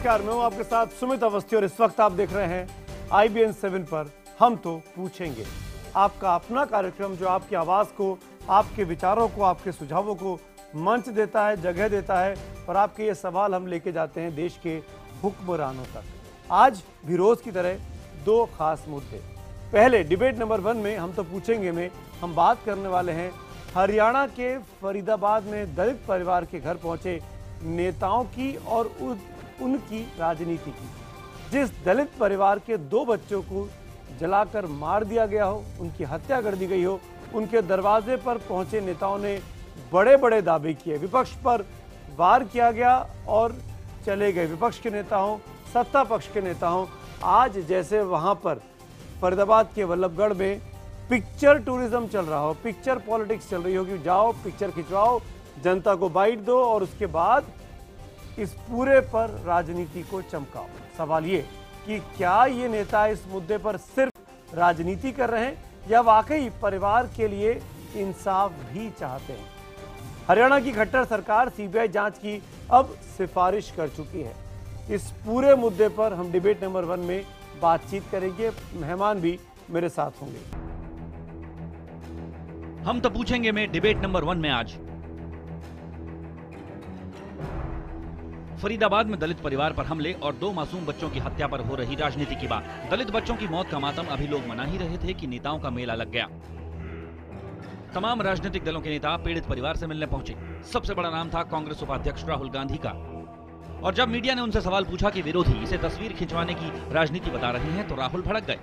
नमस्कार, मैं हूं आपके साथ सुमित अवस्थी और इस वक्त आप देख रहे हैं IBN 7 पर हम तो पूछेंगे। आपका अपना कार्यक्रम जो आपकी आवाज को, आपके विचारों को, आपके सुझावों को मंच देता है, जगह देता है और आपके ये सवाल हम लेके जाते हैं देश के हुक्मरानों तक। आज भी रोज की तरह दो खास मुद्दे। पहले डिबेट नंबर 1 में हम तो पूछेंगे में हम बात करने वाले हैं हरियाणा के फरीदाबाद में दलित परिवार के घर पहुंचे नेताओं की और उनकी राजनीति की। जिस दलित परिवार के 2 बच्चों को जलाकर मार दिया गया हो, उनकी हत्या कर दी गई हो, उनके दरवाजे पर पहुंचे नेताओं ने बड़े बड़े दावे किए, विपक्ष पर वार किया गया और चले गए। विपक्ष के नेता हों, सत्ता पक्ष के नेता हों, आज जैसे वहां पर फरीदाबाद के वल्लभगढ़ में पिक्चर टूरिज्म चल रहा हो, पिक्चर पॉलिटिक्स चल रही हो कि जाओ पिक्चर खिंचवाओ, जनता को बाइट दो और उसके बाद इस पूरे पर राजनीति को चमकाओ। सवाल ये कि क्या ये नेता इस मुद्दे पर सिर्फ राजनीति कर रहे हैं या वाकई परिवार के लिए इंसाफ भी चाहते हैं। हरियाणा की खट्टर सरकार CBI जांच की अब सिफारिश कर चुकी है। इस पूरे मुद्दे पर हम डिबेट नंबर 1 में बातचीत करेंगे। मेहमान भी मेरे साथ होंगे। हम तो पूछेंगे में डिबेट नंबर 1 में आज फरीदाबाद में दलित परिवार पर हमले और 2 मासूम बच्चों की हत्या पर हो रही राजनीति की बात। दलित बच्चों की मौत का मातम अभी लोग मना ही रहे थे कि नेताओं का मेला लग गया। तमाम राजनीतिक दलों के नेता पीड़ित परिवार से मिलने पहुंचे। सबसे बड़ा नाम था कांग्रेस उपाध्यक्ष राहुल गांधी का। और जब मीडिया ने उनसे सवाल पूछा कि विरोधी इसे तस्वीर खिंचवाने की राजनीति बता रहे हैं तो राहुल भड़क गए।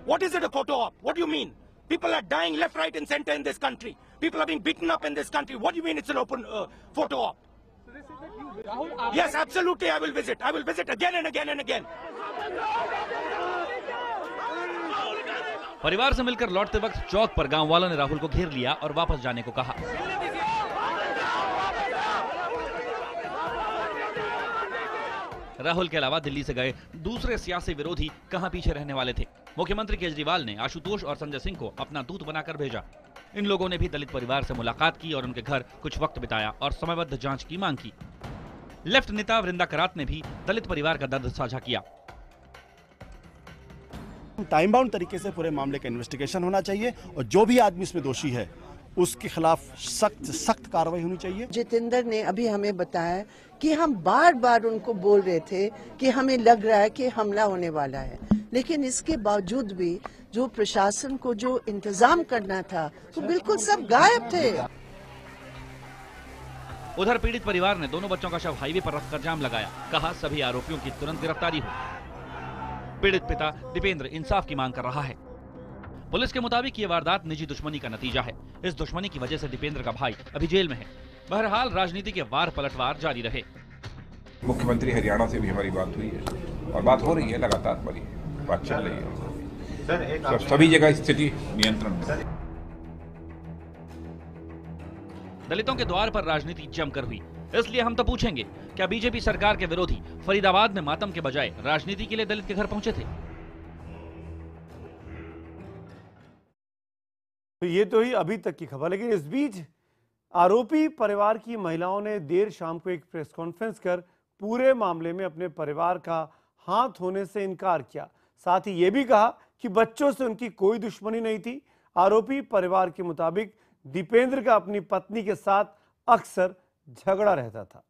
What is it a photo op? What do you mean? People are dying left, right and center in this country. People are being beaten up in this country. What do you mean it's an open photo op? Yes, absolutely I will visit. I will visit again and again and again. परिवार से मिलकर लौटते वक्त चौक पर गांव वालों ने राहुल को घेर लिया और वापस जाने को कहा। राहुल के अलावा दिल्ली से गए दूसरे सियासी विरोधी कहां पीछे रहने वाले थे। मुख्यमंत्री केजरीवाल ने आशुतोष और संजय सिंह को अपना दूत बनाकर भेजा। इन लोगों ने भी दलित परिवार से मुलाकात की और उनके घर कुछ वक्त बिताया और समयबद्ध जांच की मांग की। लेफ्ट नेता वृंदा करात ने भी दलित परिवार का दर्द साझा किया। टाइम बाउंड तरीके से पूरे मामले का इन्वेस्टिगेशन होना चाहिए और जो भी आदमी इसमें दोषी है उसके खिलाफ सख्त कार्रवाई होनी चाहिए। जितेंद्र ने अभी हमें बताया कि हम बार बार उनको बोल रहे थे कि हमें लग रहा है कि हमला होने वाला है, लेकिन इसके बावजूद भी जो प्रशासन को जो इंतजाम करना था वो बिल्कुल सब गायब थे। उधर पीड़ित परिवार ने दोनों बच्चों का शव हाईवे पर रखकर जाम लगाया। कहा सभी आरोपियों की तुरंत गिरफ्तारी हो। पीड़ित पिता दीपेंद्र इंसाफ की मांग कर रहा है। पुलिस के मुताबिक ये वारदात निजी दुश्मनी का नतीजा है। इस दुश्मनी की वजह से दीपेंद्र का भाई अभी जेल में है। बहरहाल राजनीति के वार पलटवार जारी रहे। मुख्यमंत्री हरियाणा से भी हमारी बात हुई है और बात हो रही है, लगातार हमारी बात चल रही है। सभी जगह स्थिति नियंत्रण में। दलितों के द्वार पर राजनीति जमकर हुई, इसलिए हम तो पूछेंगे क्या बीजेपी सरकार के विरोधी फरीदाबाद में मातम के बजाय राजनीति के लिए दलित के घर पहुंचे थे। तो ये तो ही अभी तक की खबर, लेकिन इस बीच आरोपी परिवार की महिलाओं ने देर शाम को एक प्रेस कॉन्फ्रेंस कर पूरे मामले में अपने परिवार का हाथ होने से इनकार किया। साथ ही ये भी कहा कि बच्चों से उनकी कोई दुश्मनी नहीं थी। आरोपी परिवार के मुताबिक दीपेंद्र का अपनी पत्नी के साथ अक्सर झगड़ा रहता था।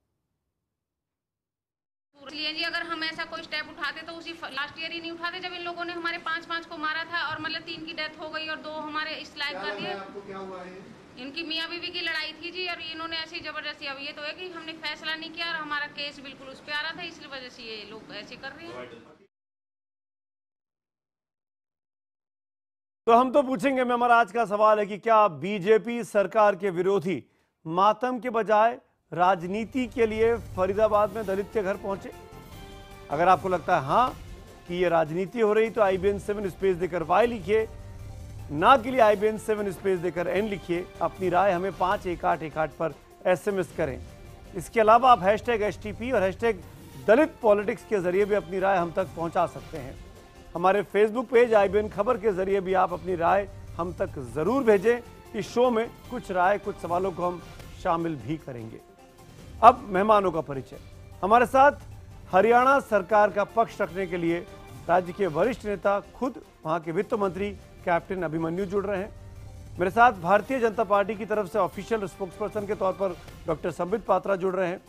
इसलिए जी अगर हम ऐसा कोई स्टेप उठाते तो उसी लास्ट ईयर ही नहीं उठाते जब इन लोगों ने हमारे 5 को मारा था और मतलब 3 की डेथ हो गई और 2 हमारे इस लाइफ कर दिए। इनकी मियाँ बीवी की लड़ाई थी जी और इन्होंने ऐसी जबरदस्ती, अब ये तो है कि हमने फैसला नहीं किया और हमारा केस बिल्कुल उस पर आ रहा था, इसलिए वजह से ये लोग ऐसे कर रहे हैं। तो हम तो पूछेंगे में हमारा आज का सवाल है कि क्या बीजेपी सरकार के विरोधी मातम के बजाय राजनीति के लिए फरीदाबाद में दलित के घर पहुंचे। अगर आपको लगता है हाँ कि ये राजनीति हो रही तो IBN 7 स्पेस देकर Y लिखिए, ना के लिए IBN 7 स्पेस देकर N लिखिए। अपनी राय हमें 51818 पर SMS करें। इसके अलावा आप #HTP और #दलित पॉलिटिक्स के जरिए भी अपनी राय हम तक पहुंचा सकते हैं। हमारे फेसबुक पेज IBN खबर के जरिए भी आप अपनी राय हम तक जरूर भेजें। इस शो में कुछ राय, कुछ सवालों को हम शामिल भी करेंगे। अब मेहमानों का परिचय। हमारे साथ हरियाणा सरकार का पक्ष रखने के लिए राज्य के वरिष्ठ नेता, खुद वहां के वित्त मंत्री कैप्टन अभिमन्यु जुड़ रहे हैं। मेरे साथ भारतीय जनता पार्टी की तरफ से ऑफिशियल स्पोक्सपर्सन के तौर पर डॉक्टर संबित पात्रा जुड़ रहे हैं।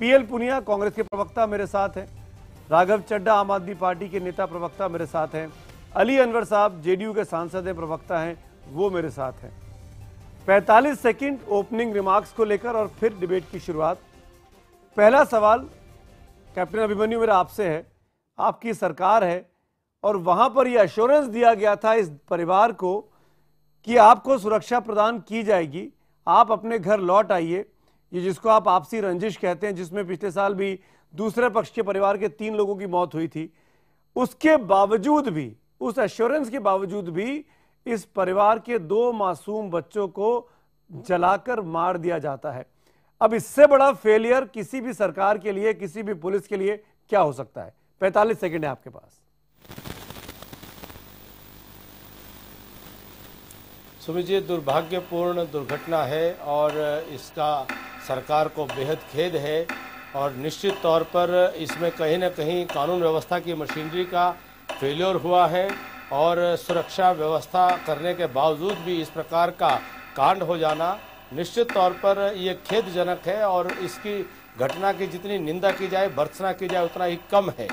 पीएल पुनिया कांग्रेस के प्रवक्ता मेरे साथ हैं। राघव चड्ढा आम आदमी पार्टी के नेता प्रवक्ता मेरे साथ हैं। अली अनवर साहब जेडीयू के सांसद हैं, प्रवक्ता हैं, वो मेरे साथ हैं। 45 सेकंड ओपनिंग रिमार्क्स को लेकर और फिर डिबेट की शुरुआत। पहला सवाल कैप्टन अभिमन्यु मेरा आपसे है। आपकी सरकार है और वहां पर यह एश्योरेंस दिया गया था इस परिवार को कि आपको सुरक्षा प्रदान की जाएगी, आप अपने घर लौट आइए। ये जिसको आप आपसी रंजिश कहते हैं, जिसमें पिछले साल भी दूसरे पक्ष के परिवार के 3 लोगों की मौत हुई थी, उसके बावजूद भी, उस एश्योरेंस के बावजूद भी इस परिवार के 2 मासूम बच्चों को जलाकर मार दिया जाता है। अब इससे बड़ा फेलियर किसी भी सरकार के लिए, किसी भी पुलिस के लिए क्या हो सकता है? 45 सेकंड है आपके पास। सुमित जी, दुर्भाग्यपूर्ण दुर्घटना है और इसका सरकार को बेहद खेद है और निश्चित तौर पर इसमें कहीं न कहीं कानून व्यवस्था की मशीनरी का फेलियर हुआ है और सुरक्षा व्यवस्था करने के बावजूद भी इस प्रकार का कांड हो जाना निश्चित तौर पर ये खेदजनक है और इसकी घटना की जितनी निंदा की जाए, भर्त्सना की जाए, उतना ही कम है।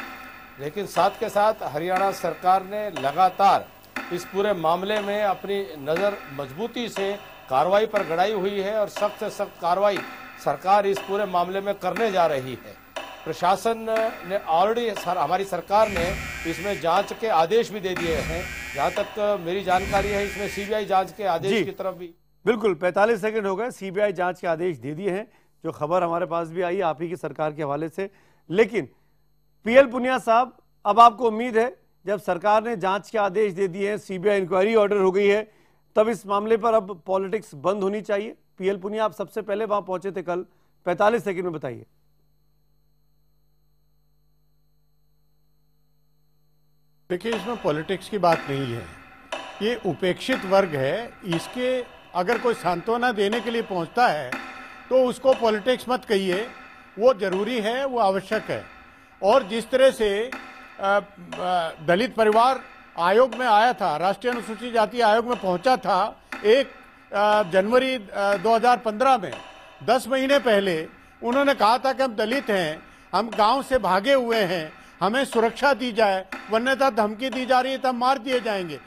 लेकिन साथ के साथ हरियाणा सरकार ने लगातार इस पूरे मामले में अपनी नज़र मजबूती से कार्रवाई पर गड़ाई हुई है और सख्त से सख्त कार्रवाई सरकार इस पूरे मामले में करने जा रही है। प्रशासन ने ऑलरेडी हमारी सरकार ने इसमें जांच के आदेश भी दे दिए हैं। जहां तक मेरी जानकारी है, इसमें सीबीआई जांच के आदेश की तरफ भी बिल्कुल 45 सेकंड हो गए। सीबीआई जांच के आदेश दे दिए हैं, जो खबर हमारे पास भी आई आप ही की सरकार के हवाले से। लेकिन पीएल पुनिया साहब, अब आपको उम्मीद है जब सरकार ने जांच के आदेश दे दिए हैं, सीबीआई इंक्वायरी ऑर्डर हो गई है, तब इस मामले पर अब पॉलिटिक्स बंद होनी चाहिए? पीएल पुनिया, आप सबसे पहले वहां पहुंचे थे कल, 45 सेकंड में बताइए। देखिए, इसमें पॉलिटिक्स की बात नहीं है, ये उपेक्षित वर्ग है। इसके अगर कोई सांत्वना देने के लिए पहुंचता है तो उसको पॉलिटिक्स मत कहिए, वो जरूरी है, वो आवश्यक है। और जिस तरह से दलित परिवार आयोग में आया था, राष्ट्रीय अनुसूचित जाति आयोग में पहुंचा था 1 जनवरी 2015 में, 10 महीने पहले उन्होंने कहा था कि हम दलित हैं, हम गांव से भागे हुए हैं, हमें सुरक्षा दी जाए, वरना धमकी दी जा रही है तो हम मार दिए जाएंगे।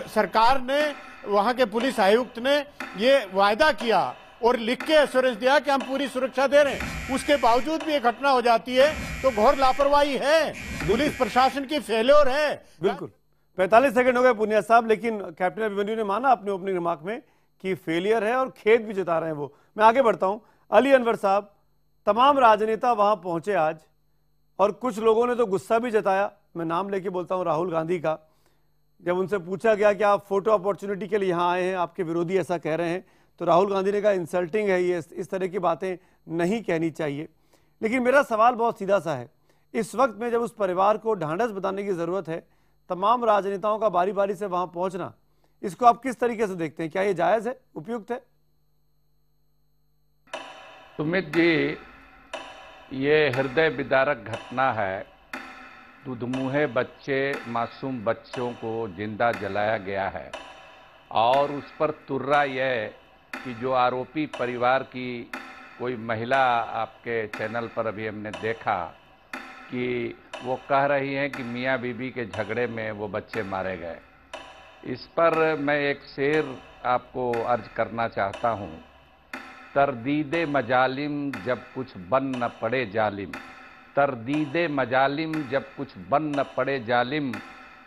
सरकार ने, वहां के पुलिस आयुक्त ने ये वायदा किया और लिख के एश्योरेंस दिया कि हम पूरी सुरक्षा दे रहे हैं। उसके बावजूद भी ये घटना हो जाती है तो घोर लापरवाही है, पुलिस प्रशासन की फेल्योर है। बिल्कुल 45 सेकंड हो गए पुनिया साहब, लेकिन कैप्टन अभिमन्यु ने माना अपने ओपनिंग रिमार्क में कि फेलियर है और खेद भी जता रहे हैं वो। मैं आगे बढ़ता हूं। अली अनवर साहब, तमाम राजनेता वहां पहुंचे आज और कुछ लोगों ने तो गुस्सा भी जताया। मैं नाम लेके बोलता हूं राहुल गांधी का। जब उनसे पूछा गया कि आप फोटो अपॉर्चुनिटी के लिए यहां आए हैं, आपके विरोधी ऐसा कह रहे हैं, तो राहुल गांधी ने कहा इंसल्टिंग है ये, इस तरह की बातें नहीं कहनी चाहिए। लेकिन मेरा सवाल बहुत सीधा सा है, इस वक्त में जब उस परिवार को ढांढस बताने की जरूरत है, तमाम राजनेताओं का बारी बारी से वहां पहुंचना, इसको आप किस तरीके से देखते हैं? क्या ये जायज है, उपयुक्त है? सुमित जी, ये हृदय विदारक घटना है। दुधमुहे बच्चे, मासूम बच्चों को जिंदा जलाया गया है और उस पर तुर्रा यह कि जो आरोपी परिवार की कोई महिला, आपके चैनल पर अभी हमने देखा कि वो कह रही हैं कि मियाँ बीबी के झगड़े में वो बच्चे मारे गए। इस पर मैं एक शेर आपको अर्ज करना चाहता हूँ। तरदीदे मजालिम जब कुछ बन न पड़े जालिम, तरदीदे मजालिम जब कुछ बन न पड़े जालिम,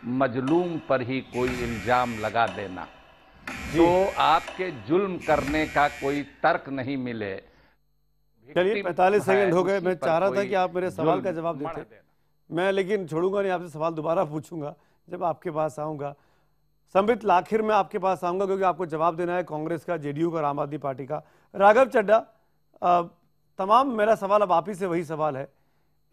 मजलूम पर ही कोई इल्जाम लगा देना। तो आपके जुल्म करने का कोई तर्क नहीं मिले। चलिए 45 सेकंड हो गए। मैं चाह रहा था कि आप मेरे सवाल का जवाब देते, मैं लेकिन छोड़ूंगा नहीं, आपसे सवाल दोबारा पूछूंगा जब आपके पास आऊंगा। संबित, आखिर में आपके पास आऊंगा क्योंकि आपको जवाब देना है कांग्रेस का, जेडीयू का, आम आदमी पार्टी का। राघव चड्ढा, तमाम मेरा सवाल अब आप ही से वही सवाल है।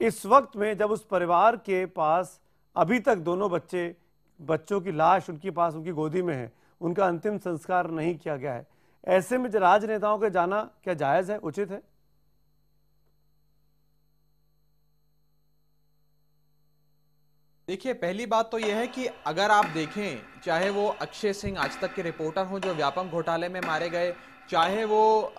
इस वक्त में जब उस परिवार के पास अभी तक दोनों बच्चों की लाश उनके पास, उनकी गोदी में है, उनका अंतिम संस्कार नहीं किया गया है, ऐसे में राजनेताओं के जाना क्या जायज है, उचित है? देखिए, पहली बात तो यह है कि अगर आप देखें, चाहे वो अक्षय सिंह आज तक के रिपोर्टर हों जो व्यापम घोटाले में मारे गए, चाहे वो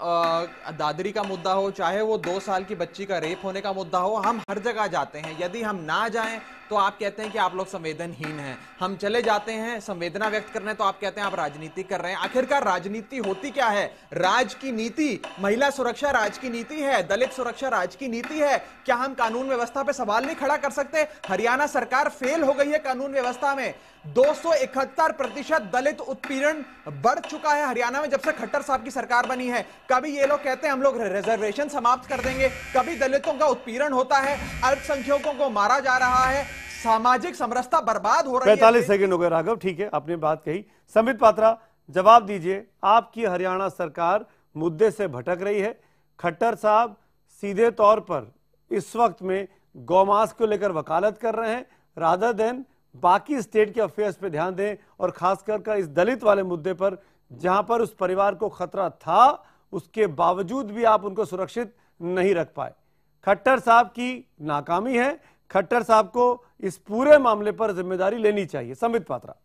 दादरी का मुद्दा हो, चाहे वो 2 साल की बच्ची का रेप होने का मुद्दा हो, हम हर जगह जाते हैं। यदि हम ना जाएं तो आप कहते हैं कि आप लोग संवेदनहीन हैं। हम चले जाते हैं संवेदना व्यक्त करने तो आप कहते हैं आप राजनीति कर रहे हैं। आखिरकार राजनीति होती क्या है? राज की नीति, महिला सुरक्षा राज की नीति है, दलित सुरक्षा राज की नीति है। क्या हम कानून व्यवस्था पे सवाल नहीं खड़ा कर सकते? हरियाणा सरकार फेल हो गई है कानून व्यवस्था में। 271% दलित उत्पीड़न बढ़ चुका है हरियाणा में जब से खट्टर साहब की सरकार बनी है। कभी ये लोग कहते हैं हम लोग रिजर्वेशन समाप्त कर देंगे, कभी दलितों का उत्पीड़न होता है, अल्पसंख्यकों को मारा जा रहा है, सामाजिक समरसता बर्बाद हो रही है। 45 सेकंड हो गए राघव, ठीक है, आपने बात कही। संबित पात्रा, जवाब दीजिए, आपकी हरियाणा सरकार मुद्दे से भटक रही है। खट्टर साहब सीधे तौर पर इस वक्त में गौमांस को लेकर वकालत कर रहे हैं, रादर देन बाकी स्टेट के अफेयर्स पे ध्यान दें, और खासकर कर इस दलित वाले मुद्दे पर जहां पर उस परिवार को खतरा था उसके बावजूद भी आप उनको सुरक्षित नहीं रख पाए। खट्टर साहब की नाकामी है, खट्टर साहब को इस पूरे मामले पर जिम्मेदारी लेनी चाहिए। संबित पात्रा,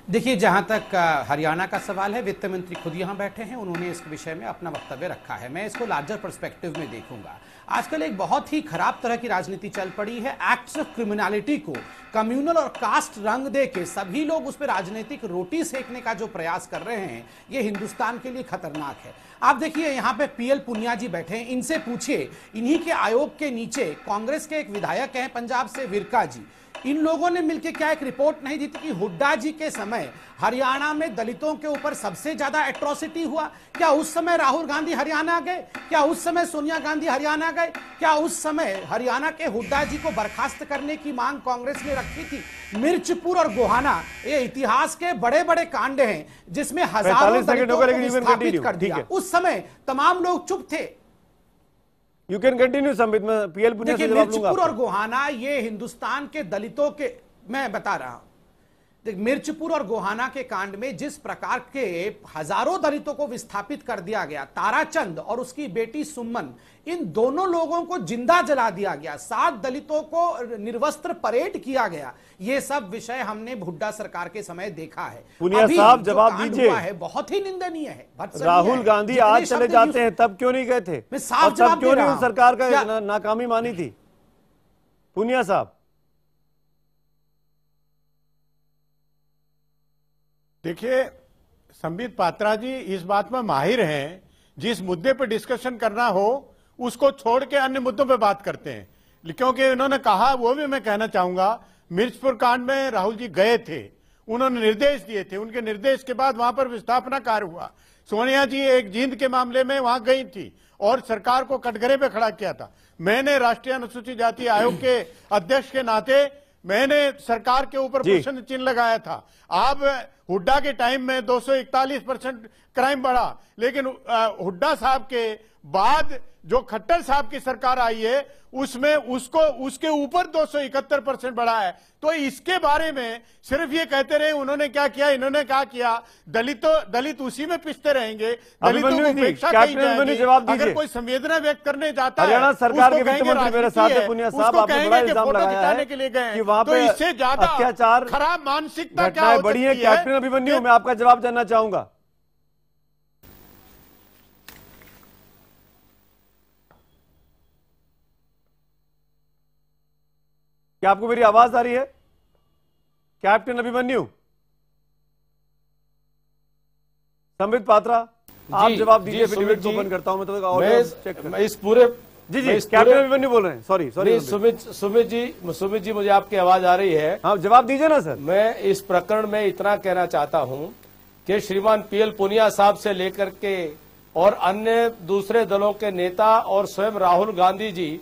देखिए, जहां तक हरियाणा का सवाल है, वित्त मंत्री खुद यहां बैठे हैं, उन्होंने इस विषय में अपना वक्तव्य रखा है। मैं इसको लार्जर पर्सपेक्टिव में देखूंगा। आजकल एक बहुत ही खराब तरह की राजनीति चल पड़ी है। एक्ट्स ऑफ क्रिमिनलिटी को कम्युनल और कास्ट रंग दे के सभी लोग उस पर राजनीतिक रोटी सेकने का जो प्रयास कर रहे हैं, ये हिंदुस्तान के लिए खतरनाक है। आप देखिए, यहाँ पे पीएल पुनिया जी बैठे हैं, इनसे पूछिए, इन्हीं के आयोग के नीचे कांग्रेस के एक विधायक हैं पंजाब से, विरका जी, इन लोगों ने मिलकर क्या एक रिपोर्ट नहीं दी थी कि हुड्डा जी के समय हरियाणा में दलितों के ऊपर सबसे ज्यादा एट्रोसिटी हुआ? क्या उस समय राहुल गांधी हरियाणा गए? क्या उस समय सोनिया गांधी हरियाणा गए? क्या उस समय हरियाणा के हुड्डा जी को बर्खास्त करने की मांग कांग्रेस ने रखी थी? मिर्चपुर और गोहाना ये इतिहास के बड़े बड़े कांड हैं जिसमें हजारों दलितों को विस्थापित कर दिया। उस समय तमाम लोग चुप थे। यू कैन कंटिन्यू संबित, मैं पीएल पुनिया से जवाब लूंगा। मिर्चपुर और गोहाना ये हिंदुस्तान के दलितों के, मैं बता रहा हूं, मिर्चपुर और गोहाना के कांड में जिस प्रकार के हजारों दलितों को विस्थापित कर दिया गया, ताराचंद और उसकी बेटी सुमन, इन दोनों लोगों को जिंदा जला दिया गया, 7 दलितों को निर्वस्त्र परेड किया गया, ये सब विषय हमने हुड्डा सरकार के समय देखा है। पुनिया साहब जवाब दीजिए, है बहुत ही निंदनीय है। राहुल गांधी आज चले जाते हैं, तब क्यों नहीं गए थे? साफ जवाब क्यों नहीं सरकार का नाकामी मानी थी? पुनिया साहब, देखिए, संबित पात्रा जी इस बात में माहिर हैं, जिस मुद्दे पर डिस्कशन करना हो उसको छोड़ के अन्य मुद्दों पे बात करते हैं। क्योंकि उन्होंने कहा, वो भी मैं कहना चाहूंगा, मिर्चपुर कांड में राहुल जी गए थे, उन्होंने निर्देश दिए थे, उनके निर्देश के बाद वहां पर विस्थापना कार्य हुआ। सोनिया जी एक जींद के मामले में वहां गई थी और सरकार को कटघरे पे खड़ा किया था। मैंने राष्ट्रीय अनुसूचित जाति आयोग के अध्यक्ष के नाते मैंने सरकार के ऊपर प्रश्न चिन्ह लगाया था। अब हुड्डा के टाइम में 241% क्राइम बढ़ा, लेकिन हुड्डा साहब के बाद जो खट्टर साहब की सरकार आई है उसमें उसके ऊपर 271% बढ़ा है। तो इसके बारे में सिर्फ ये कहते रहे उन्होंने क्या किया, इन्होंने क्या किया, दलित उसी में पिसते रहेंगे, दलितों को उपेक्षा की जाएगी। अगर कोई संवेदना व्यक्त करने जाता है, हरियाणा सरकार के वित्त मंत्री मेरे साथ है, पुनिया साहब, आपने बड़ा इल्जाम लगाया है कि वहां पे इससे ज्यादा अत्याचार, खराब मानसिकता क्या हो बड़ी है। कैप्टन अभिमन्यु, मैं आपका जवाब जानना चाहूंगा। क्या आपको मेरी आवाज आ रही है? कैप्टन अभिमन्यु, संबित पात्रा, आप जवाब दीजिए, फिर डिबेट को ओपन करता हूं। मैं तो ऑडियो चेक कर, इस पूरे जी कैप्टन अभिमन्यु बोल रहे हैं। सॉरी सुमित जी मुझे आपकी आवाज आ रही है? हाँ, जवाब दीजिए ना सर। मैं इस प्रकरण में इतना कहना चाहता हूं कि श्रीमान पीएल पुनिया साहब से लेकर के और अन्य दूसरे दलों के नेता और स्वयं राहुल गांधी जी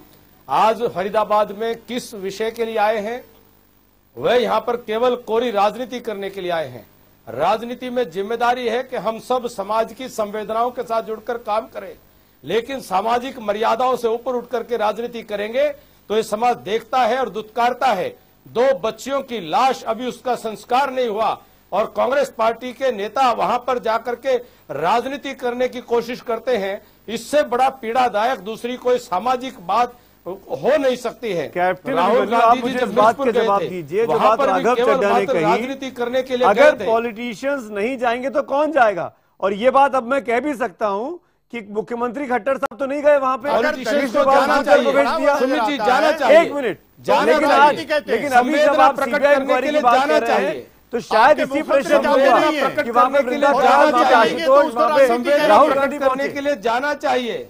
आज फरीदाबाद में किस विषय के लिए आए हैं? वह यहां पर केवल कोरी राजनीति करने के लिए आए हैं। राजनीति में जिम्मेदारी है कि हम सब समाज की संवेदनाओं के साथ जुड़कर काम करें, लेकिन सामाजिक मर्यादाओं से ऊपर उठकर के राजनीति करेंगे तो ये समाज देखता है और दुत्कारता है। 2 बच्चियों की लाश अभी उसका संस्कार नहीं हुआ और कांग्रेस पार्टी के नेता वहां पर जाकर के राजनीति करने की कोशिश करते हैं। इससे बड़ा पीड़ादायक दूसरी कोई सामाजिक बात हो नहीं सकती है। कैप्टन राहुल अभिमन्यु, आप गांधी मुझे जी इस जब बात मिर्चपुर के गए जवाब थे, दीजिए जो वहां बात पर भी राघव केवल चड्ढा ने मात्र कही, राजनीति करने के लिए गए अगर थे। पॉलिटिशियंस नहीं जाएंगे तो कौन जाएगा? और ये बात अब मैं कह भी सकता हूं कि मुख्यमंत्री खट्टर साहब तो नहीं गए वहां पे, पॉलिटिशियंस को जाना चाहिए, सुमित जी जाना चाहिए, एक मिनट, जाना लेकिन आज लेकिन अभी जब आप सीबीआई इंक्वायरी की बात कर रहे हैं तो शायद इसी प्रेशर में होगा कि वहां पे वृंदा कराल, वहां पे आशुतोष, वहां पे राहुल गांधी करने के लिए जाना चाहिए,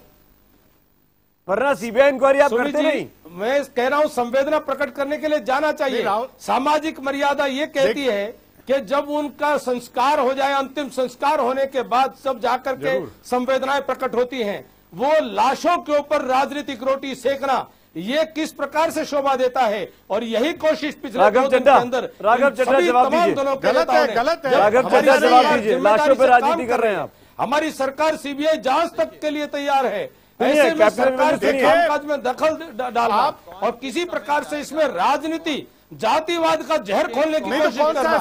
वरना सीबीआई इंक्वायरी आप करते नहीं। मैं कह रहा हूं संवेदना प्रकट करने के लिए जाना चाहिए। सामाजिक मर्यादा ये कहती है कि जब उनका संस्कार हो जाए, अंतिम संस्कार होने के बाद सब जाकर के संवेदनाएं प्रकट होती हैं। वो लाशों के ऊपर राजनीतिक रोटी सेकना ये किस प्रकार से शोभा देता है, और यही कोशिश पिछले 2 दिन के अंदर राघव चड्ढा जवाब दीजिए। गलत है, गलत है। राघव चड्ढा जवाब दीजिए, लाशों पर राजनीति कर रहे हैं आप। हमारी सरकार सीबीआई जांच तक के लिए तैयार है। सुनिए, ऐसे में कैप्टन सरकार के सुनिए। कामकाज में दखल डालना और किसी प्रकार से इसमें राजनीति, जातिवाद का जहर खोलने की कोशिश करना,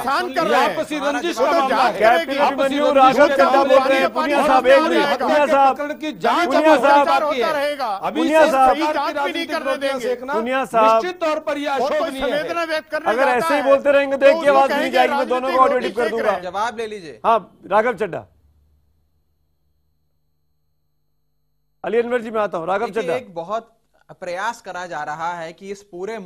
ये आपसी रंजिश का मामला है। कैप्टन अभिमन्यु राघव चड्ढा बोल रहे हैं। पुनिया साहब, एक मिनट, पुनिया साहब की जांच पुनिया साहब, अभी पुनिया साहब, पुनिया साहब, निश्चित तौर पर यह अशोभनीय है। अगर ऐसे ही बोलते रहेंगे तो एक की आवाज नहीं जाएगी। मैं दोनों को ऑडियो टिप कर दूंगा। जवाब ले लीजिए। हाँ, राघव चड्ढा। अली अनवर जी, मैं आता हूं। राघव चड्ढा, एक बहुत प्रयास करा जा रहा है कि इस पूरे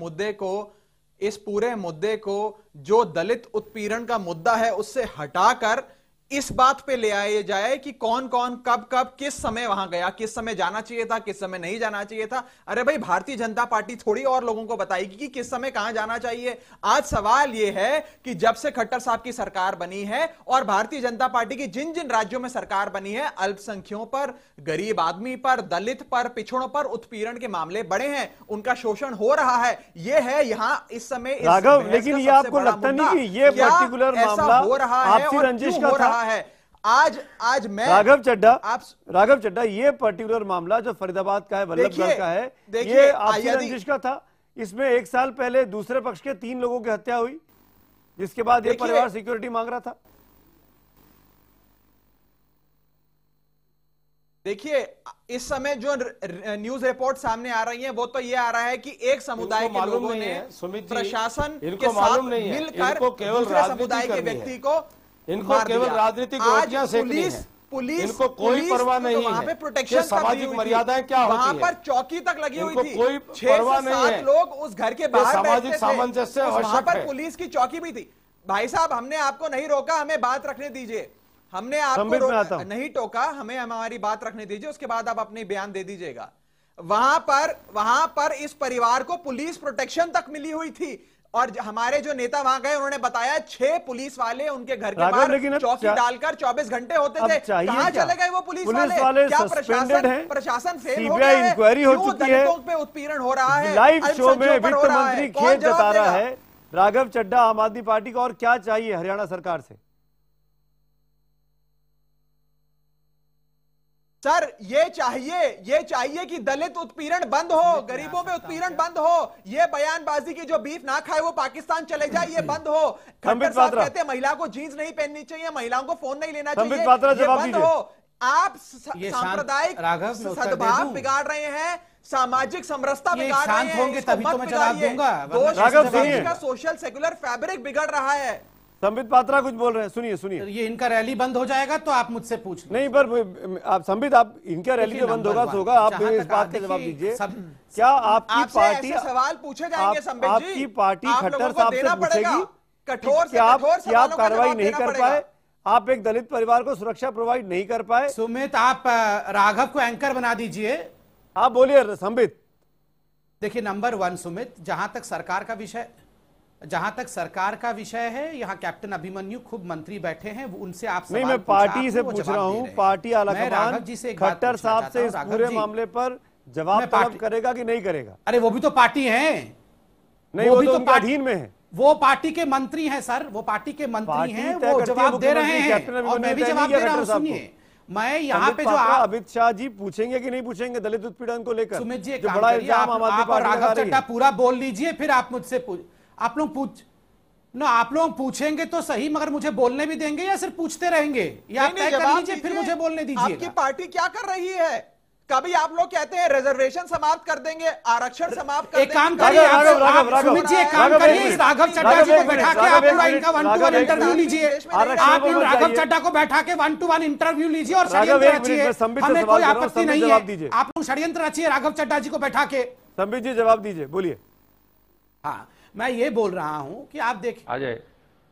मुद्दे को जो दलित उत्पीड़न का मुद्दा है उससे हटाकर इस बात पे ले आया जाए कि कौन कौन कब कब किस समय वहां गया, किस समय जाना चाहिए था, किस समय नहीं जाना चाहिए था। अरे भाई, भारतीय जनता पार्टी थोड़ी और लोगों को बताएगी कि किस समय कहां जाना चाहिए। आज सवाल यह है कि जब से खट्टर साहब की सरकार बनी है और भारतीय जनता पार्टी की जिन जिन राज्यों में सरकार बनी है, अल्पसंख्यों पर, गरीब आदमी पर, दलित पर, पिछड़ों पर उत्पीड़न के मामले बढ़े हैं, उनका शोषण हो रहा है। यह है यहां इस समय राघव, लेकिन ये आपको लगता नहीं कि ये पर्टिकुलर मामला हो रहा है आपसी और रंजिश क्यों का हो था? रहा है? आज मैं राघव चड्ढा, ये पर्टिकुलर मामला जो फरीदाबाद का है, वल्लभगढ़ का है, ये आपसी रंजिश का था। इसमें 1 साल पहले दूसरे पक्ष के 3 लोगों की हत्या हुई, जिसके बाद ये परिवार सिक्योरिटी मांग रहा था। देखिए, इस समय जो न्यूज रिपोर्ट सामने आ रही है वो तो ये आ रहा है कि एक समुदाय के लोगों ने प्रशासन के साथ मिलकर दूसरे समुदाय के व्यक्ति को इनको केवल राजनीतिक रोटियां सेकनी है। पुलिस इनको कोई परवाह नहीं वहां पे है प्रोटेक्शन सामाजिक मर्यादाएं क्या होती वहां है। पर चौकी तक लगी हुई थी, कोई 6 से 7 लोग उस घर के बाहर सामाजिक सामंजस्य वहां पर पुलिस की चौकी भी थी। भाई साहब, हमने आपको नहीं रोका, हमें बात रखने दीजिए। हमने आपको नहीं टोका, हमें हमारी बात रखने दीजिए, उसके बाद आप अपनी बयान दे दीजिएगा। वहां पर इस परिवार को पुलिस प्रोटेक्शन तक मिली हुई थी और हमारे जो नेता वहां गए उन्होंने बताया 6 पुलिस वाले उनके घर के बाहर चौकी डालकर 24 घंटे होते थे। कहां चले गए वो पुलिस वाले? क्या प्रशासन फेल हो गया है? इंक्वायरी हो चुकी है, दलितों पे उत्पीड़न हो रहा है, लाइव शो में वित्त मंत्री खेद जता रहा है। राघव चड्ढा, आम आदमी पार्टी को और क्या चाहिए हरियाणा सरकार से? सर, ये चाहिए कि दलित उत्पीड़न बंद हो, गरीबों पे उत्पीड़न बंद हो, ये बयानबाजी की जो बीफ ना खाए वो पाकिस्तान चले जाए, ये बंद हो। खट्टर साहब कहते हैं महिला को जीन्स नहीं पहननी चाहिए, महिलाओं को फोन नहीं लेना चाहिए, ये बंद हो। आप सांप्रदायिक सद्भाव बिगाड़ रहे हैं, सामाजिक समरसता बिगाड़ रहे हैं, होंगे तभी तो मैं जवाब दूंगा। सोशल सेकुलर फैब्रिक बिगड़ रहा है। संबित पात्रा कुछ बोल रहे हैं, सुनिए। ये इनका रैली बंद हो जाएगा तो आप मुझसे पूछ नहीं, पर आप संबित, आप इनका रैली जो बंद होगा तो होगा, आप इस बात का जवाब दीजिए। क्या आपकी पार्टी, सवाल पूछे जाएंगे संबित जी, आपकी पार्टी खट्टर साहब से पूछेगी कठोर कि आप कार्रवाई नहीं कर पाए, आप एक दलित परिवार को सुरक्षा प्रोवाइड नहीं कर पाए? सुमित, आप राघव को एंकर बना दीजिए। आप बोलिए संबित। देखिए, नंबर 1 सुमित, जहां तक सरकार का विषय है, यहाँ कैप्टन अभिमन्यु खूब मंत्री बैठे हैं, उनसे आप नहीं, मैं पार्टी से पूछ रहा हूँ, पार्टी आलाकमान खट्टर साहब से इस पूरे मामले पर जवाब तलब करेगा कि नहीं करेगा? अरे वो भी तो पार्टी है, नहीं वो भी तो अधीन में है, वो पार्टी के मंत्री हैं सर, वो पार्टी के मंत्री हैं, वो जवाब दे रहे हैं और मैं भी जवाब दे रहा हूँ। सुनिए, मैं यहाँ पे जो अमित शाह जी पूछेंगे कि नहीं पूछेंगे दलित उत्पीड़न को लेकर? सुमित जी, जो बड़ा इल्जाम आम आदमी पार्टी राघव चड्ढा पूरा बोल लीजिए, फिर आप मुझसे आप लोग पूछेंगे तो सही, मगर मुझे बोलने भी देंगे या सिर्फ पूछते रहेंगे? या तय कर लीजिए, फिर मुझे बोलने दीजिए। आपकी पार्टी क्या कर रही है? कभी आप लोग कहते हैं रिजर्वेशन समाप्त कर देंगे, आरक्षण समाप्त कर देंगे। एक काम करिए, सुमित जी, एक काम करिए, इस राघव चड्ढा जी को बैठा के आप पूरा इनका 1-to-1 इंटरव्यू लीजिए। आप इन राघव चड्ढा को बैठा के 1-to-1 इंटरव्यू लीजिए और षड्यंत्र रचिए, हमें कोई आपत्ति नहीं है। आप लोग षड्यंत्र रचिए राघव चड्ढा जी को बैठा के। संबित जी जवाब दीजिए, बोलिए। हाँ, मैं ये बोल रहा हूं कि आप देखिए, अजय,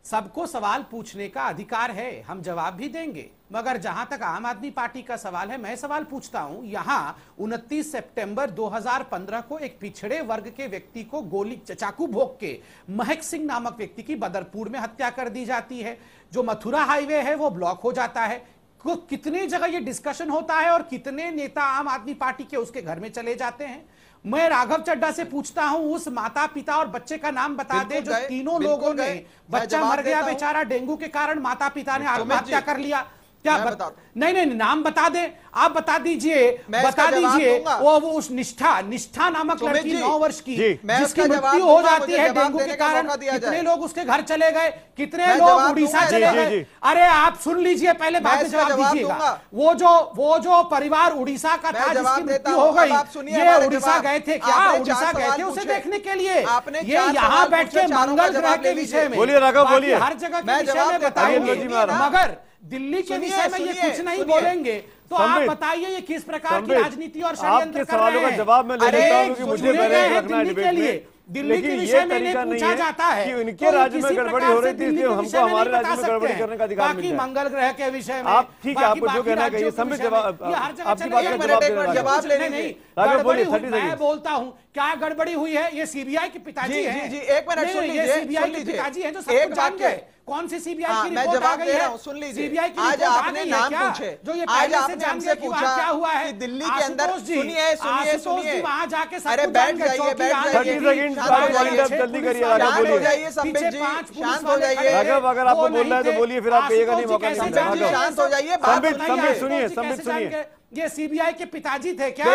सबको सवाल पूछने का अधिकार है, हम जवाब भी देंगे, मगर जहां तक आम आदमी पार्टी का सवाल है, मैं सवाल पूछता हूं, यहां 29 सितंबर 2015 को एक पिछड़े वर्ग के व्यक्ति को गोली चाकू भोंक के महक सिंह नामक व्यक्ति की बदरपुर में हत्या कर दी जाती है। जो मथुरा हाईवे है वो ब्लॉक हो जाता है। कितने जगह ये डिस्कशन होता है और कितने नेता आम आदमी पार्टी के उसके घर में चले जाते हैं। मैं राघव चड्ढा से पूछता हूं, उस माता पिता और बच्चे का नाम बता दे जो तीनों लोगों ने, बच्चा मर गया बेचारा डेंगू के कारण, माता पिता ने आत्महत्या कर लिया, क्या नहीं, नाम बता दे, आप बता दीजिए, वो उस निष्ठा नामक लड़की 9 वर्ष की जिसकी मृत्यु हो जाती है डेंगू के कारण, कितने लोग उसके घर चले गए, कितने लोग उड़ीसा चले गए। अरे आप सुन लीजिए पहले, बाद में जवाब दीजिएगा। वो जो परिवार उड़ीसा का था जिसकी मृत्यु हो गई, ये उड़ीसा गए थे क्या? उड़ीसा गए थे उसे देखने के लिए। ये यहाँ बैठ के मंगल ग्रह के विषय में, बोलिए राघव, बोलिए, हर जगह के विषय में बताएंगे, मगर दिल्ली के विषय में ये कुछ नहीं बोलेंगे। तो आप बताइए ये किस प्रकार की राजनीति और षड्यंत्र कर रहे हैं? सवालों का जवाब मैं ले लेता हूं क्योंकि मुझे बैलेंस रखना है डिबेट में। दिल्ली के विषय में नहीं पूछा जाता है कि उनके राज्य में गड़बड़ी हो रही थी, इसलिए हमको हमारे राज्य में गड़बड़ी करने का अधिकार मिलता है। मंगल ग्रह के विषय में आप ठीक है, आपको जो कहना चाहिए संबित जवाब, आपकी बात का जवाब लेने नहीं, मैं बोलता हूं क्या गड़बड़ी हुई है। ये सीबीआई के पिताजी हैं। जी, एक मिनट सुन लीजिए, सीबीआई के पिताजी हैं जो सब कुछ जान गए। कौन सी सीबीआई की रिपोर्ट आ गई है? सुन लीजिए, सीबीआई की आज आपने नाम पूछे, जो ये आज आपने हमसे पूछा क्या हुआ है दिल्ली के अंदर। सुनिए, वहां जाके अरे बैठ जाइए, जल्दी करिए, शांत हो जाइए संबित जी, शांत हो जाइए। राघव अगर आपको बोलना है तो बोलिए, फिर आप कहिएगा नहीं मौका नहीं। शांत हो जाइए, संबित सुनिए। ये सीबीआई के पिताजी थे क्या?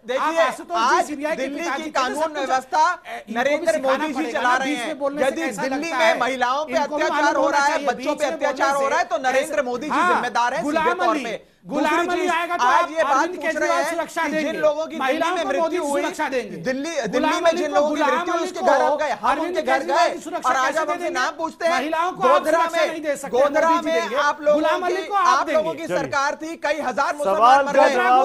देखिए आज दिल्ली की कानून व्यवस्था नरेंद्र मोदी जी चला रहे हैं। यदि दिल्ली में महिलाओं पे अत्याचार हो रहा है, बच्चों पे अत्याचार हो रहा है, तो नरेंद्र मोदी जी जिम्मेदार है सीधे तौर पे। गुलाम अली आएगा तो आज ये बात पूछ रहे हैं सुरक्षा कि देंगे, जिन लोगों की दिल्ली में मृत्यु हुई, दिल्ली में जिन लोगों की मृत्यु हुई उसके घर आप गए, हम उनके घर गए और आज आप हमसे नाम पूछते हैं। गोधरा में आप लोगों की सरकार थी, कई हजार मुसलमान मर गए। राम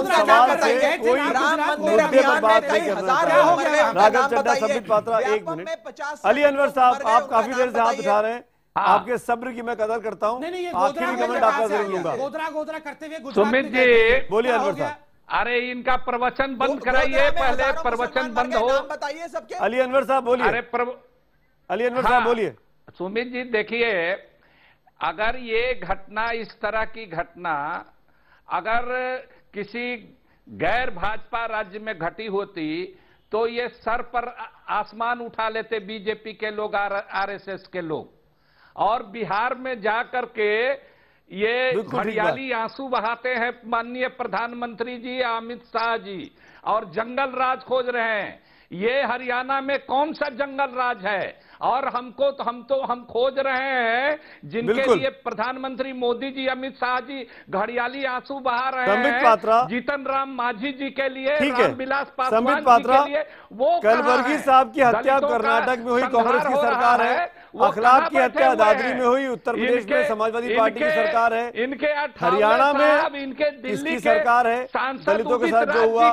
मंदिर अभियान में कई हजार लोग मर गए। राघव चड्ढा, संबित पात्रा, 1 मिनट। अली अनवर साहब, आप काफी देर से हाथ उठा रहे हैं, आपके सब्र की मैं कदर करता हूँ। आखिरी कमेंट आपका जरूर लूंगा। गोधरा करते हुए सुमित जी, बोलिए अनवर साहब। अरे इनका प्रवचन बंद कराइए, पहले प्रवचन बंद हो। बताइए सबके। अली अनवर साहब बोलिए। अरे अली अनवर साहब बोलिए। सुमित जी देखिए, अगर ये घटना, इस तरह की घटना अगर किसी गैर भाजपा राज्य में घटी होती तो ये सर पर आसमान उठा लेते बीजेपी के लोग, आरएसएस के लोग। और बिहार में जाकर के ये घड़ियाली आंसू बहाते हैं माननीय प्रधानमंत्री जी, अमित शाह जी, और जंगल राज खोज रहे हैं। ये हरियाणा में कौन सा जंगल राज है? और हम खोज रहे हैं जिनके लिए प्रधानमंत्री मोदी जी, अमित शाह जी घड़ियाली आंसू बहा रहे हैं। जीतन राम मांझी जी के लिए, रामविलास पासवान जी के लिए। वो कलबुर्गी साहब की हत्या कर्नाटक में हुई, कांग्रेस की सरकार है। अखलाक की हत्या दादरी में हुई, उत्तर प्रदेश में समाजवादी पार्टी की सरकार है। इनके हरियाणा में इनके इसकी सरकार है। दलितों के साथ जो हुआ,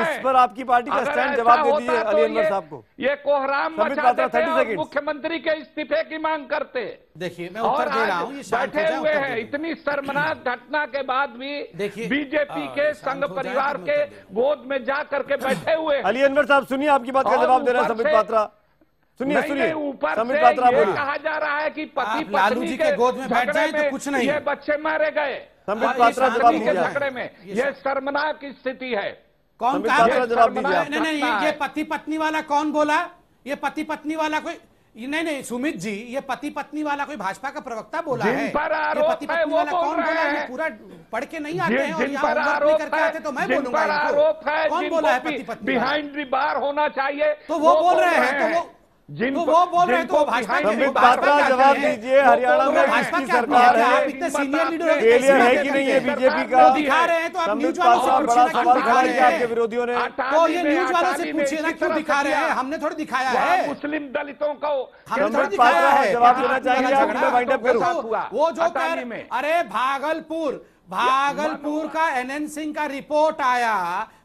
इस पर आपकी पार्टी का स्टैंड जवाब दे दीजिए अली अनवर साहब को। ये कोहराम मचाते थे और मुख्यमंत्री के इस्तीफे की मांग करते। देखिए मैं उत्तर दे रहा हूं, ये बैठे हुए हैं। इतनी शर्मनाक घटना के बाद भी बीजेपी के संघ परिवार के गोद में जा करके बैठे हुए। अली अनवर साहब सुनिए, आपकी बात का जवाब दे रहा है संबित पात्रा। सुनिए ऊपर संबित पात्रा बोलिए। कहा जा रहा है कि पति पत्नी के गोद में बैठ जाए तो कुछ नहीं, ये बच्चे मारे गए संबित पात्रा जवाब दीजिए। झगड़े में ये शर्मनाक स्थिति है। कौन कहा? नहीं, ये पति पत्नी वाला कौन बोला? ये पति पत्नी वाला कोई नहीं सुमित जी, ये पति पत्नी वाला कोई भाजपा का प्रवक्ता बोला है? ये पति पत्नी वाला कौन बोला? ये पूरा पढ़ के नहीं आते हैं और यहाँ नहीं करके आते तो मैं बोलूंगा इनको। कौन बोला है पति पत्नी? बिहाइंड द बार होना चाहिए, तो वो बोल रहे हैं। तो वो बोल रहे हैं तो भाजपा संबित पात्रा जवाब दीजिए, हरियाणा में किसकी सरकार है? आप इतने सीनियर लीडर फेलियर है कि नहीं है बीजेपी का? दिखा रहे हैं तो आप संबित न्यूज वालों से पात्रा बड़ा पूछिए सवाल खड़ा किया आपके विरोधियों ने। तो ये न्यूज वालों से पूछिए ना क्यों दिखा रहे हैं, हमने थोड़ी दिखाया है। मुस्लिम दलितों को हमने थोड़ी दिखाया है। जवाब देना चाहिए आप, मैं वाइंड अप करूं। वो जो अरे भागलपुर का एनएन सिंह का रिपोर्ट आया,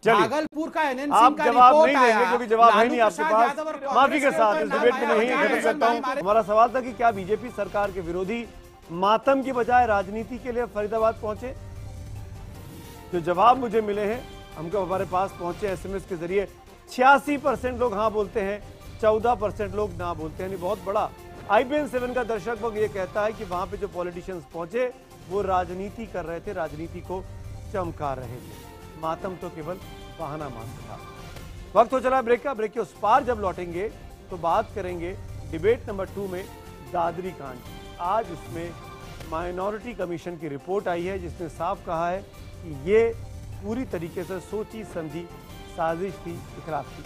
भागलपुर का एनएन सिंह का रिपोर्ट आया, क्योंकि जवाब है नहीं आपके पास। माफी के साथ इस डिबेट में नहीं खत्म करता हूं। हमारा सवाल था कि क्या बीजेपी सरकार के विरोधी मातम की बजाय राजनीति के लिए फरीदाबाद पहुंचे? जो जवाब मुझे मिले हैं, हमको हमारे पास पहुंचे एसएमएस के जरिए, 86% लोग हाँ बोलते हैं, 14% लोग ना बोलते हैं। बहुत बड़ा IBN 7 का दर्शक वर्ग ये कहता है कि वहां पे जो पॉलिटिशियंस पहुंचे वो राजनीति कर रहे थे, राजनीति को चमका रहे थे। मातम तो केवल बहाना मात्र था। वक्त हो चला ब्रेक का। ब्रेक के उस पार जब लौटेंगे तो बात करेंगे डिबेट नंबर 2 में दादरी कांड। आज उसमें माइनॉरिटी कमीशन की रिपोर्ट आई है जिसने साफ कहा है कि ये पूरी तरीके से सोची समझी साजिश थी, इखलाफ थी।